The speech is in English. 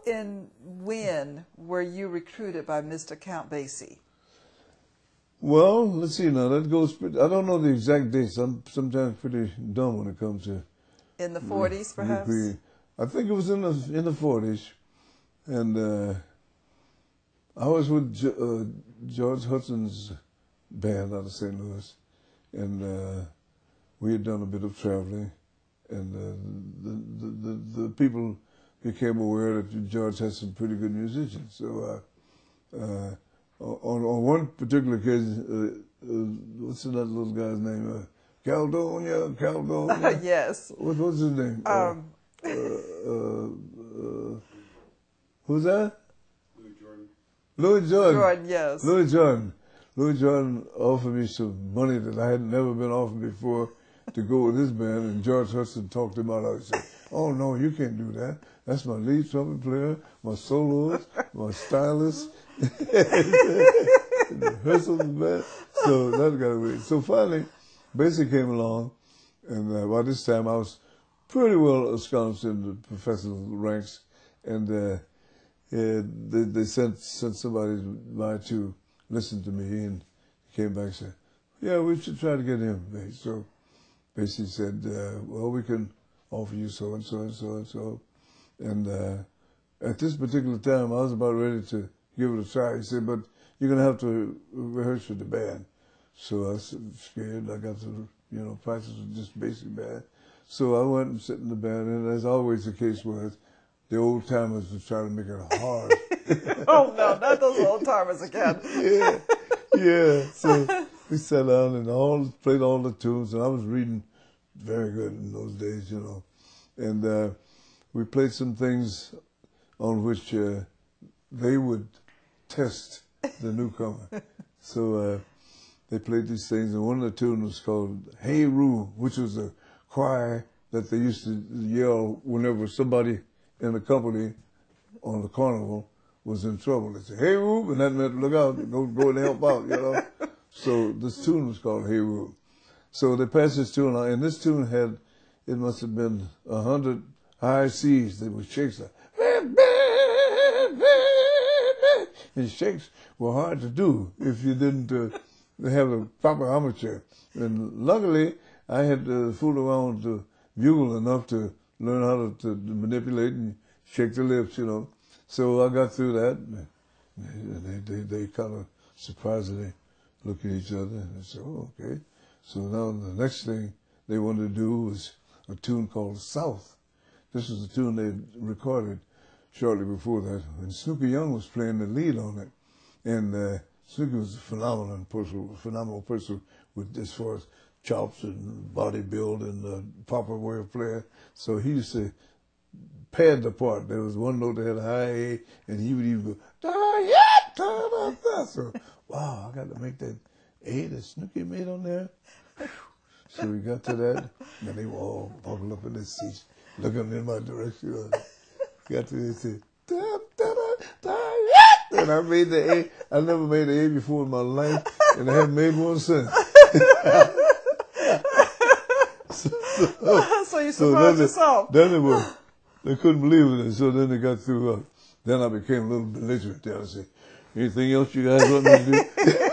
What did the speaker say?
and when were you recruited by Mr. Count Basie? Well, let's see now. That goes. I don't know the exact dates. I'm sometimes pretty dumb when it comes to. In the 40s, perhaps. I think it was in the 40s, and I was with George Hudson's band out of St. Louis, and we had done a bit of traveling, and the people became aware that George had some pretty good musicians. So on one particular occasion, what's that little guy's name? Caledonia. Yes. What's his name? Who's that? Louis Jordan, yes. Louis Jordan offered me some money that I had never been offered before to go with his band, and George Hudson talked him out. I said, "Oh no, you can't do that. That's my lead trumpet player, my soloist, my stylist." Hudson's band. So that got away. So finally, Basie came along, and by this time I was pretty well ensconced in the professional ranks, and they sent somebody by to listen to me, and came back and said, "Yeah, we should try to get him." So Basie said, "Well, we can offer you so and so and so and so." And at this particular time, I was about ready to give it a try. He said, "But you're going to have to rehearse with the band." So I was scared. I got to, practice with just basic band. So I went and sat in the band, and as always the case was, the old timers were trying to make it hard. Oh no, not those old timers again. Yeah. So we sat down and played all the tunes, and I was reading very good in those days, And we played some things on which they would test the newcomer. So they played these things, and one of the tunes was called "Hey Roo," which was a cry that they used to yell whenever somebody in the company on the carnival was in trouble. They said, "Hey Roo," and that meant look out, go and help out, So this tune was called "Hey Roo." So they passed this tune out, and this tune had, it must have been 100 high C's. They were shakes like, and shakes were hard to do if you didn't have a proper armature. And luckily, I had fooled around to bugle enough to learn how to manipulate and shake the lips, So I got through that. And they kind of surprisingly looked at each other and they said, "Oh, okay." So now the next thing they wanted to do was a tune called "South." This was a tune they recorded shortly before that, and Snooky Young was playing the lead on it. And Snooky was a phenomenal person with as far as chops and body build and the proper way of playing. So he used to pad the part. There was one note that had a high A, and he would even go, so, wow, I got to make that A that Snooky made on there. So we got to that, and they were all buckled up in their seats, looking in my direction. Got to it, said, and I made the A. I never made the A before in my life, and I haven't made one since. So you surprised yourself. Then they couldn't believe it, so then they got through. Then I became a little belligerent there. I said, "Anything else you guys want me to do?"